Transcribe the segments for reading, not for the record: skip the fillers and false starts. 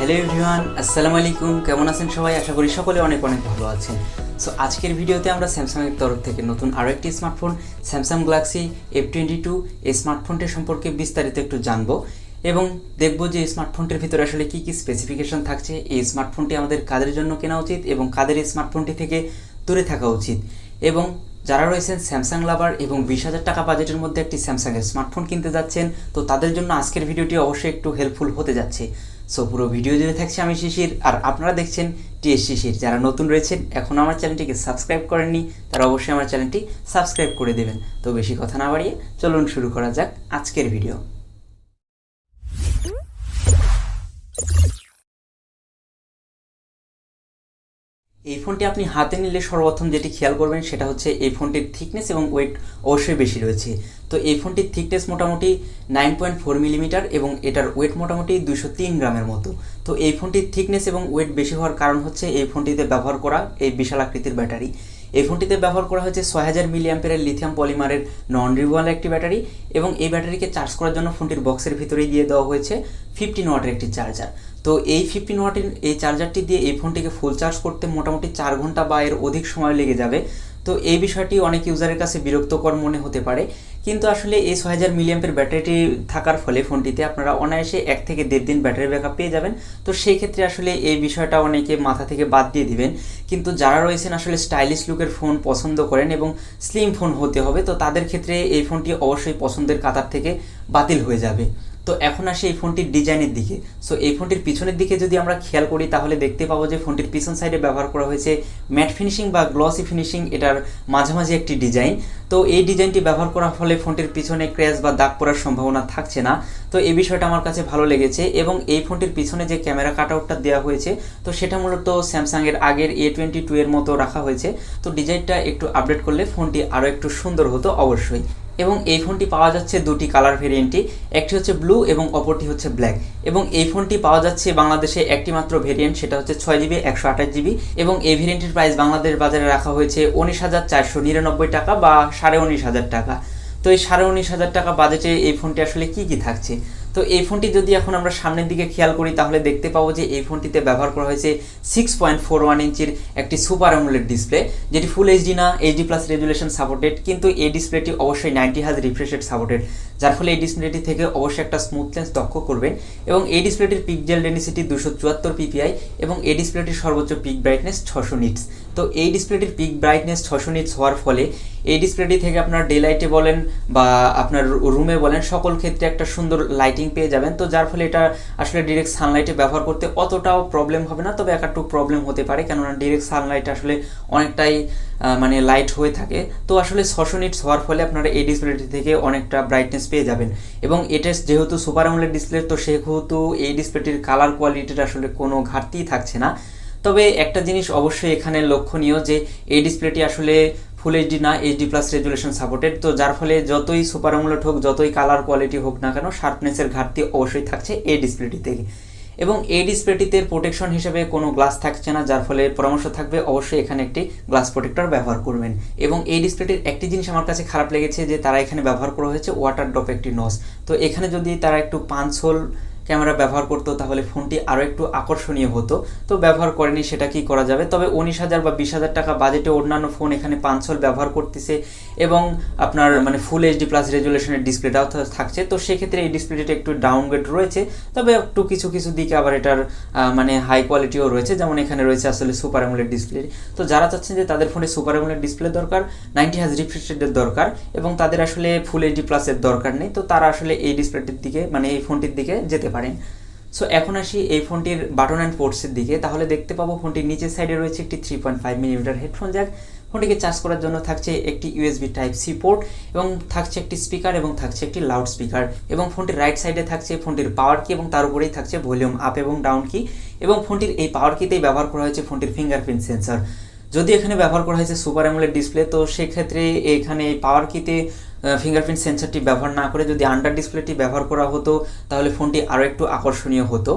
Hello everyone, আসসালামু আলাইকুম। কেমন আছেন সবাই? আশা করি সকলে অনেক ভালো আছেন। সো আজকের ভিডিওতে আমরা স্যামসাংয়ের তরফ থেকে নতুন আরও একটি স্মার্টফোন স্যামসাং গ্যালাক্সি F22 এই স্মার্টফোনটির সম্পর্কে বিস্তারিত একটু জানবো এবং দেখব যে এই স্মার্টফোনটির ভিতরে আসলে কী কী স্পেসিফিকেশন থাকছে, এই স্মার্টফোনটি আমাদের কাদের জন্য কেনা উচিত এবং কাদের এই স্মার্টফোনটি থেকে দূরে থাকা উচিত, এবং যারা রয়েছেন স্যামসাং লাভার এবং 20,000 টাকা বাজেটের মধ্যে একটি স্যামসাংয়ের স্মার্টফোন কিনতে যাচ্ছেন, তো তাদের জন্য আজকের ভিডিওটি অবশ্যই একটু হেল্পফুল হতে যাচ্ছে। সো পুরো ভিডিও জুড়ে থাকছে আমি শিশির, আর আপনারা দেখছেন টিএস শিশির। যারা নতুন রয়েছেন, এখন আমার চ্যানেলটিকে সাবস্ক্রাইব করেননি, তারা অবশ্যই আমার চ্যানেলটি সাবস্ক্রাইব করে দেবেন। তো বেশি কথা না বাড়িয়ে চলুন শুরু করা যাক আজকের ভিডিও। এই ফোনটি আপনি হাতে নিলে সর্বপ্রথম যেটি খেয়াল করবেন সেটা হচ্ছে এই ফোনটির থিকনেস এবং ওয়েট অবশ্যই বেশি রয়েছে। তো এই ফোনটির থিকনেস মোটামুটি 9.4 মিলিমিটার এবং এটার ওয়েট মোটামুটি 203 গ্রামের মতো। তো এই ফোনটির থিকনেস এবং ওয়েট বেশি হওয়ার কারণ হচ্ছে এই ফোনটিতে ব্যবহার করা এই বিশাল আকৃতির ব্যাটারি। এই ফোনটিতে ব্যবহার করা হয়েছে 6000 মিলিঅ্যাম্পিয়ারের লিথিয়াম পলিমারের নন রিমুভেবল একটি ব্যাটারি, এবং এই ব্যাটারিকে চার্জ করার জন্য ফোনটির বক্সের ভিতরেই দিয়ে দেওয়া হয়েছে 15 ওয়াটের একটি চার্জার। তো এই 15 ওয়াটের এই চার্জারটি দিয়ে এই ফোনটিকে ফুল চার্জ করতে মোটামুটি 4 ঘন্টা বা এর অধিক সময় লেগে যাবে। তো এই বিষয়টি অনেক ইউজারের কাছে বিরক্তকর মনে হতে পারে, কিন্তু আসলে এই 6000 মিলিঅ্যাম্পিয়ার ব্যাটারিটি থাকার ফলে ফোনটিতে আপনারা অনায়াসে 1 থেকে 1.5 দিন ব্যাটারি ব্যাকআপ পেয়ে যাবেন। তো সেই ক্ষেত্রে আসলে এই বিষয়টা অনেকে মাথা থেকে বাদ দিয়ে দিবেন, কিন্তু যারা রয়েছেন আসলে স্টাইলিশ লুকের ফোন পছন্দ করেন এবং স্লিম ফোন হতে হবে, তো তাদের ক্ষেত্রে এই ফোনটি অবশ্যই পছন্দের কাতার থেকে বাতিল হয়ে যাবে। তো এখন আসি এই ফোনটির ডিজাইনের দিকে। সো এই ফোনটির পিছনের দিকে যদি আমরা খেয়াল করি তাহলে দেখতে পাবো যে ফোনটির পিছন সাইডে ব্যবহার করা হয়েছে ম্যাট ফিনিশিং বা গ্লসি ফিনিশিং, এটার মাঝামাঝি একটি ডিজাইন। তো এই ডিজাইনটি ব্যবহার করার ফলে ফোনটির পিছনে ক্র্যাশ বা দাগ পড়ার সম্ভাবনা থাকছে না। তো এই বিষয়টা আমার কাছে ভালো লেগেছে, এবং এই ফোনটির পিছনে যে ক্যামেরা কাটআউটটা দেওয়া হয়েছে তো সেটা মূলত স্যামসাংয়ের আগের A22 এর মতো রাখা হয়েছে। তো ডিজাইনটা একটু আপডেট করলে ফোনটি আরও একটু সুন্দর হতো অবশ্যই। এবং এই ফোনটি পাওয়া যাচ্ছে দুটি কালার ভেরিয়েন্টই, একটি হচ্ছে ব্লু এবং অপরটি হচ্ছে ব্ল্যাক। এবং এই ফোনটি পাওয়া যাচ্ছে বাংলাদেশে একটি মাত্র ভেরিয়েন্ট, সেটা হচ্ছে 6GB 128GB, এবং এই ভেরিয়েন্টের প্রাইস বাংলাদেশ বাজারে রাখা হয়েছে 19,499 টাকা বা 19,500 টাকা। তো এই 19,500 টাকা বাজেটে এই ফোনটি আসলে কি থাকছে? তো এই ফোনটি যদি এখন আমরা সামনের দিকে খেয়াল করি তাহলে দেখতে পাবো যে এই ফোনটিতে ব্যবহার করা হয়েছে 6.41 ইঞ্চির একটি সুপার অ্যামোলেড ডিসপ্লে, যেটি ফুল এইচডি না, এইচডি প্লাস রেজুলেশন সাপোর্টেড, কিন্তু এই ডিসপ্লেটি অবশ্যই 90 হার্জ রিফ্রেশ রেট সাপোর্টেড, যার ফলে এই ডিসপ্লেটি থেকে অবশ্যই একটা স্মুথনেস দক্ষ করবেন। এবং এই ডিসপ্লেটির পিক্সেল ডেনসিটি 274 ppi, এবং এই ডিসপ্লেটির সর্বোচ্চ পিক ব্রাইটনেস 600 নিটস। তো এই ডিসপ্লেটির পিক ব্রাইটনেস 600 নিটস হওয়ার ফলে এই ডিসপ্লেটি থেকে আপনার ডে লাইটে বলেন বা আপনার রুমে বলেন সকল ক্ষেত্রে একটা সুন্দর লাইটিং পেয়ে যাবেন। তো যার ফলে এটা আসলে ডিরেক্ট সানলাইটে ব্যবহার করতে অতটাও প্রবলেম হবে না, তবে একটু প্রবলেম হতে পারে, কেননা ডিরেক্ট সানলাইট আসলে অনেকটাই মানে লাইট হয়ে থাকে। তো আসলে 600 নিটস হওয়ার ফলে আপনারা এই ডিসপ্লেটি থেকে অনেকটা ব্রাইটনেস পেয়ে যাবেন। এবং এটা যেহেতু সুপার অ্যামোলেড ডিসপ্লে, তো সেহেতু এই ডিসপ্লেটির কালার কোয়ালিটির আসলে কোনো ঘাটতিই থাকছে না। তবে একটা জিনিস অবশ্যই এখানে লক্ষণীয় যে এই ডিসপ্লেটি আসলে ফুল এইচডি না, এইচডি প্লাস রেজুলেশন সাপোর্টেড, তো যার ফলে যতই সুপার অ্যামোলেড হোক, যতই কালার কোয়ালিটি হোক না কেন, শার্পনেসের ঘাটতি অবশ্যই থাকছে এই ডিসপ্লেটি থেকে। এবং এই ডিসপ্লেটিতে প্রোটেকশন হিসেবে কোনো গ্লাস থাকছে না, যার ফলে পরামর্শ থাকবে অবশ্যই এখানে একটি গ্লাস প্রোটেক্টর ব্যবহার করবেন। এবং এই ডিসপ্লেটির একটি জিনিস আমার কাছে খারাপ লেগেছে যে তারা এখানে ব্যবহার করা হয়েছে ওয়াটার ড্রপ একটি নস। তো এখানে যদি তারা একটু 5 হোল ক্যামেরা ব্যবহার করতো তাহলে ফোনটি আরও একটু আকর্ষণীয় হতো, তো ব্যবহার করেনি, সেটা কি করা যাবে। তবে 19,000 বা 20,000 টাকা বাজেটে অন্যান্য ফোন এখানে 5 হোল ব্যবহার করতেছে, এবং আপনার মানে ফুল এইচডি প্লাস রেজুলেশনের ডিসপ্লেটাও থাকছে। তো সেক্ষেত্রে এই ডিসপ্লেটা একটু ডাউনগ্রেড রয়েছে, তবে একটু কিছু দিকে আবার এটার মানে হাই কোয়ালিটিও রয়েছে, যেমন এখানে রয়েছে আসলে সুপার অ্যামোলেড ডিসপ্লে। তো যারা চাচ্ছেন যে তাদের ফোনে সুপার অ্যামোলেড ডিসপ্লে দরকার, 90 হার্জ রিফ্রেশ রেটের দরকার, এবং তাদের আসলে ফুল এইচডি প্লাসের দরকার নেই, তো তারা আসলে এই ডিসপ্লেটির দিকে মানে এই ফোনটির দিকে যেতে পারেন। সো এখন আসি এই ফোনটির বাটন অ্যান্ড পোর্টসের দিকে। তাহলে দেখতে পাবো ফোনটির নিচের সাইডে রয়েছে একটি 3.5 মিলিমিটার হেডফোন জ্যাক। ফোনটিকে চার্জ করার জন্য থাকছে একটি USB Type-C পোর্ট, এবং থাকছে একটি স্পিকার, এবং থাকছে একটি লাউড স্পিকার। এবং ফোনটির রাইট সাইডে থাকছে ফোনটির পাওয়ার কি, এবং তার উপরেই থাকছে ভলিউম আপ এবং ডাউন কি। এবং ফোনটির এই পাওয়ার কিতেই ব্যবহার করা হয়েছে ফোনটির ফিঙ্গারপ্রিন্ট সেন্সর। যদি এখানে ব্যবহার করা হয়েছে সুপার অ্যামোলেড ডিসপ্লে, তো সেক্ষেত্রে এখানে এই পাওয়ার কিতে ফিঙ্গারপ্রিন্ট সেন্সরটি ব্যবহার না করে যদি আন্ডার ডিসপ্লেটি ব্যবহার করা হতো তাহলে ফোনটি আরও একটু আকর্ষণীয় হতো।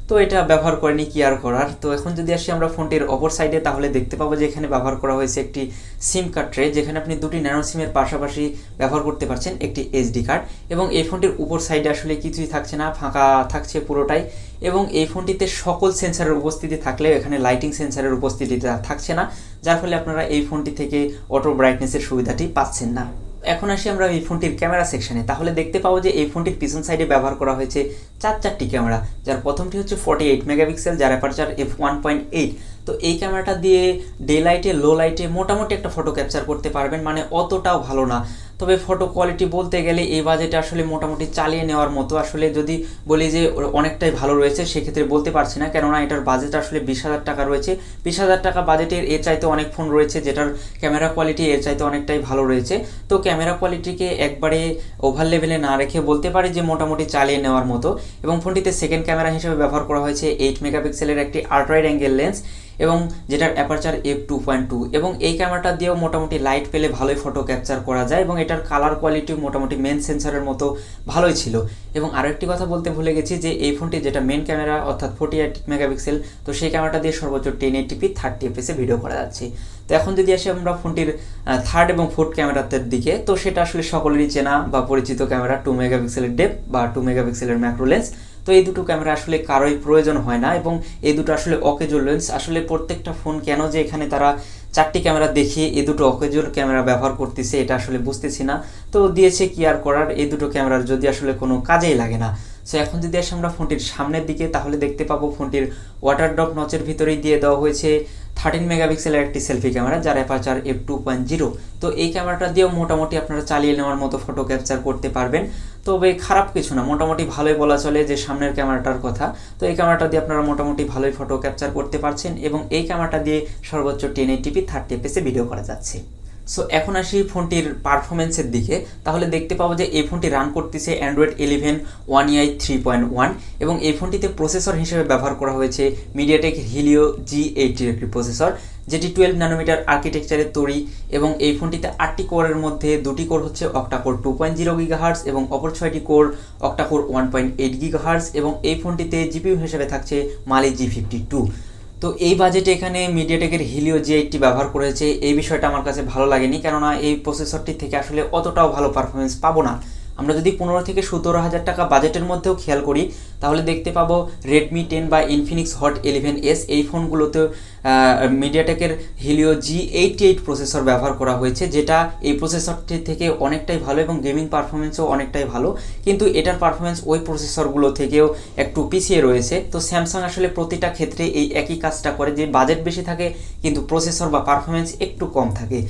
তো এটা ব্যবহার করিনি, কি আর করার। তো এখন যদি আসি আমরা ফোনটির অপর সাইডে, তাহলে দেখতে পাবো যে এখানে ব্যবহার করা হয়েছে একটি সিম কার্ড ট্রে, যেখানে আপনি দুটি ন্যানো সিমের পাশাপাশি ব্যবহার করতে পারছেন একটি এইচডি কার্ড। এবং এই ফোনটির উপর সাইডে আসলে কিছুই থাকছে না, ফাঁকা থাকছে পুরোটাই। এবং এই ফোনটিতে সকল সেন্সারের উপস্থিতি থাকলেও এখানে লাইটিং সেন্সারের উপস্থিতিটা থাকছে না, যার ফলে আপনারা এই ফোনটি থেকে অটো ব্রাইটনেসের সুবিধাটি পাচ্ছেন না। এখন আসি আমরা এই ফোনটির ক্যামেরা সেকশনে, তাহলে দেখতে পাবো যে এই ফোনটির পিছন সাইডে ব্যবহার করা হয়েছে চারটি ক্যামেরা, যার প্রথমটি হচ্ছে 48 মেগাপিক্সেল, যার অ্যাপারচার f1.8। তো এই ক্যামেরাটা দিয়ে ডে লাইটে, লো লাইটে মোটামুটি একটা ফটো ক্যাপচার করতে পারবেন, মানে অতটাও ভালো না, তবে ফটো কোয়ালিটি বলতে গেলে এই বাজেটে আসলে মোটামুটি চালিয়ে নেওয়ার মতো। আসলে যদি বলি যে অনেকটাই ভালো রয়েছে সেক্ষেত্রে বলতে পারছি না, কেননা এটার বাজেট আসলে 20,000 টাকা রয়েছে। 20,000 টাকা বাজেটের এর চাইতে অনেক ফোন রয়েছে যেটার ক্যামেরা কোয়ালিটি এর চাইতে অনেকটাই ভালো রয়েছে। তো ক্যামেরা কোয়ালিটিকে একবারে ওভার লেভেলে না রেখে বলতে পারি যে মোটামুটি চালিয়ে নেওয়ার মতো। এবং ফোনটিতে সেকেন্ড ক্যামেরা হিসেবে ব্যবহার করা হয়েছে 8 মেগাপিক্সেলের একটি আল্ট্রা ওয়াইড অ্যাঙ্গেল লেন্স, এবং যেটার অ্যাপারচার f2.2। এবং এই ক্যামেরাটা দিয়েও মোটামুটি লাইট পেলে ভালোই ফটো ক্যাপচার করা যায়, এবং এটার কালার কোয়ালিটি মোটামুটি মেন সেন্সরের মতো ভালোই ছিল। এবং আরও একটি কথা বলতে ভুলে গেছি যে এই ফোনটি যেটা মেন ক্যামেরা অর্থাৎ 48 মেগাপিক্সেল, তো সেই ক্যামেরাটা দিয়ে সর্বোচ্চ 1080p 30 fps ভিডিও করা যাচ্ছে। তো এখন যদি আসি আমরা ফোনটির থার্ড এবং ফোর্থ ক্যামেরাদের দিকে, তো সেটা আসলে সকলেরই চেনা বা পরিচিত ক্যামেরা 2 মেগাপিক্সেলের ডেপ বা 2 মেগাপিক্সেলের ম্যাক্রো লেন্স। তো এই দুটো ক্যামেরা আসলে কারোই প্রয়োজন হয় না, এবং এই দুটো আসলে অকেজুয়াল লেন্স। আসলে প্রত্যেকটা ফোন কেন যে এখানে তারা 4টি ক্যামেরা দেখিয়ে এই দুটো অকেজুয়াল ক্যামেরা ব্যবহার করতেছে এটা আসলে বুঝতেছি না। তো দিয়েছে কি আর করার, এই দুটো ক্যামেরার যদি আসলে কোনো কাজেই লাগে না। সো এখন যদি আসি আমরা ফোনটির সামনের দিকে, তাহলে দেখতে পাবো ফোনটির ওয়াটার ড্রপ নচের ভিতরেই দিয়ে দেওয়া হয়েছে 13 মেগাপিক্সেলের একটি সেলফি ক্যামেরা, যার অ্যাপারচার f2.0। তো এই ক্যামেরাটা দিয়েও মোটামুটি আপনারা চালিয়ে নেওয়ার মতো ফটো ক্যাপচার করতে পারবেন, তবে খারাপ কিছু না, মোটামুটি ভালোই বলা চলে যে সামনের ক্যামেরাটার কথা। তো এই ক্যামেরাটা দিয়ে আপনারা মোটামুটি ভালোই ফটো ক্যাপচার করতে পারছেন, এবং এই ক্যামেরাটা দিয়ে সর্বোচ্চ 1080p 30 fps ভিডিও করা যাচ্ছে। সো এখন আসি ফোনটির পারফরমেন্সের দিকে, তাহলে দেখতে পাবো যে এই ফোনটি রান করতেছে অ্যান্ড্রয়েড 11 One UI 3.1, এবং এই ফোনটিতে প্রসেসর হিসেবে ব্যবহার করা হয়েছে মিডিয়াটেক হিলিও G80 একটি প্রসেসর, যেটি 12 ন্যানোমিটার আর্কিটেকচারের তৈরি। এবং এই ফোনটিতে 8টি কোরের মধ্যে 2টি কোর হচ্ছে অক্টাকোর 2.0 GHz, এবং অপর 6টি কোর অক্টাকোর 1.8 GHz, এবং এই ফোনটিতে জিপিইউ হিসেবে থাকছে মালি G52। তো এই বাজেটে এখানে মিডিয়াটেকের হিলিও G80 ব্যবহার করেছে, এই বিষয়টা আমার কাছে ভালো লাগেনি, কেননা এই প্রসেসরটি থেকে আসলে অতটাও ভালো পারফরমেন্স পাবো না। আমরা যদি 15 থেকে 17,000 টাকা বাজেটের মধ্যেও খেয়াল করি, তাহলে দেখতে পাবো রেডমি 10 বা ইনফিনিক্স হট 11s এই ফোনগুলোতে মিডিয়াটেকের হিলিও G88 প্রসেসর ব্যবহার করা হয়েছে, যেটা এই প্রসেসরটি থেকে অনেকটাই ভালো, এবং গেমিং পারফরমেন্সও অনেকটাই ভালো। কিন্তু এটার পারফরমেন্স ওই প্রসেসরগুলো থেকেও একটু পিছিয়ে রয়েছে। তো স্যামসাং আসলে প্রতিটা ক্ষেত্রে এই একই কাজটা করে, যে বাজেট বেশি থাকে কিন্তু প্রসেসর বা পারফরমেন্স একটু কম থাকে।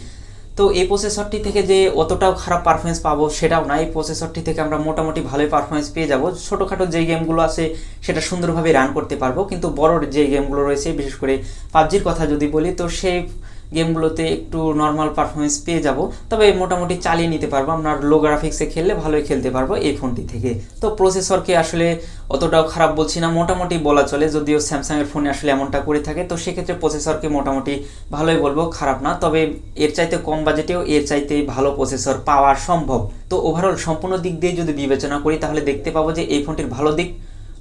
তো এই প্রসেসরটি থেকে যে অতটাও খারাপ পারফরমেন্স পাবো সেটাও না, এই প্রসেসরটি থেকে আমরা মোটামুটি ভালোই পারফরমেন্স পেয়ে যাব। ছোটোখাটো যে গেমগুলো আছে সেটা সুন্দরভাবে রান করতে পারবো, কিন্তু বড় যে গেমগুলো রয়েছে, বিশেষ করে পাবজির কথা যদি বলি, তো সেই গেমগুলোতে একটু নর্মাল পারফরমেন্স পেয়ে যাব, তবে মোটামুটি চালিয়ে নিতে পারবো। আমরা লো গ্রাফিক্সে খেললে ভালোই খেলতে পারবো এই ফোনটি থেকে। তো প্রসেসরকে আসলে অতটাও খারাপ বলছি না, মোটামুটি বলা চলে, যদিও স্যামসাংয়ের ফোনে আসলে এমনটা করে থাকে। তো সেক্ষেত্রে প্রসেসরকে মোটামুটি ভালোই বলবো, খারাপ না, তবে এর চাইতে কম বাজেটেও এর চাইতে ভালো প্রসেসর পাওয়া সম্ভব। তো ওভারঅল সম্পূর্ণ দিক দিয়ে যদি বিবেচনা করি, তাহলে দেখতে পাবো যে এই ফোনটির ভালো দিক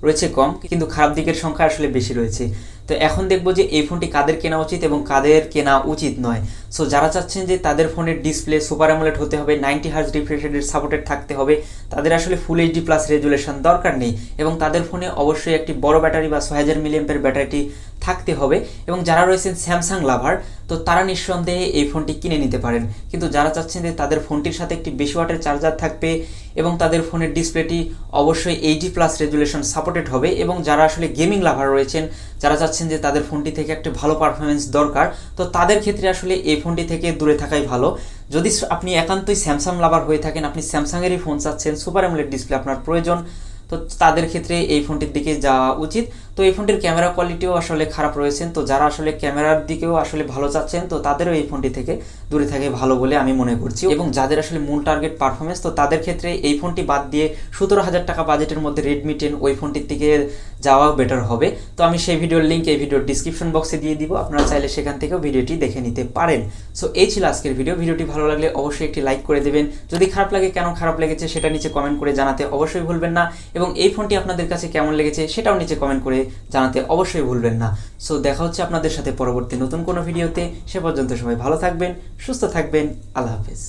রয়েছে কম, কিন্তু খারাপ দিকের সংখ্যা আসলে বেশি রয়েছে। তো এখন দেখবো যে এই ফোনটি কাদের কেনা উচিত এবং কাদের কেনা উচিত নয়। সো যারা চাচ্ছেন যে তাদের ফোনের ডিসপ্লে সুপার অ্যামোলেড হতে হবে, 90 হার্জ রিফ্রেশ রেটের সাপোর্টেড থাকতে হবে, তাদের আসলে ফুল এইচডি প্লাস রেজুলেশন দরকার নেই, এবং তাদের ফোনে অবশ্যই একটি বড় ব্যাটারি বা 6000 মিলিঅ্যাম্পের ব্যাটারিটি থাকতে হবে। এবং যারা রয়েছেন স্যামসাং লাভার, তো তারা নিঃসন্দেহে এই ফোনটি কিনে নিতে পারেন। কিন্তু যারা চাচ্ছেন যে তাদের ফোনটির সাথে একটি 20 ওয়াটের চার্জার থাকবে, এবং তাদের ফোনের ডিসপ্লেটি অবশ্যই এইচডি প্লাস রেজুলেশন সাপোর্টেড হবে, এবং যারা আসলে গেমিং লাভার রয়েছেন, যারা চাচ্ছেন যে তাদের ফোনটি থেকে একটা ভালো পারফরমেন্স দরকার, তো তাদের ক্ষেত্রে আসলে এই ফোনটি থেকে দূরে থাকাই ভালো। যদি আপনি একান্তই স্যামসাং লাভার হয়ে থাকেন, আপনি স্যামসাংয়েরই ফোন চাচ্ছেন, সুপার অ্যামোলেড ডিসপ্লে আপনার প্রয়োজন, তো তাদের ক্ষেত্রে এই ফোনটির দিকে যাওয়া উচিত। তো এই ফোনটির ক্যামেরা কোয়ালিটিও আসলে খারাপ রয়েছেন, তো যারা আসলে ক্যামেরার দিকেও আসলে ভালো চাচ্ছেন, তো তাদেরও এই ফোনটি থেকে দূরে থাকে ভালো বলে আমি মনে করছি। এবং যাদের আসলে মূল টার্গেট পারফরমেন্স, তো তাদের ক্ষেত্রে এই ফোনটি বাদ দিয়ে 17,000 টাকা বাজেটের মধ্যে রেডমি 10 ওই ফোনটির দিকে যাওয়া বেটার হবে। তো আমি সেই ভিডিওর লিঙ্ক এই ভিডিওর ডিসক্রিপশন বক্সে দিয়ে দিব, আপনারা চাইলে সেখান থেকেও ভিডিওটি দেখে নিতে পারেন। সো এই ছিল আজকের ভিডিওটি ভালো লাগলে অবশ্যই একটি লাইক করে দেবেন, যদি খারাপ লাগে কেন খারাপ লেগেছে সেটা নিচে কমেন্ট করে জানাতে অবশ্যই ভুলবেন না, এবং এই ফোনটি আপনাদের কাছে কেমন লেগেছে সেটাও নিচে কমেন্ট করে জানাতে অবশ্যই ভুলবেন না। সো দেখা হচ্ছে আপনাদের সাথে পরবর্তী নতুন কোনো ভিডিওতে। সে পর্যন্ত সবাই ভালো থাকবেন, সুস্থ থাকবেন। আল্লাহ হাফেজ।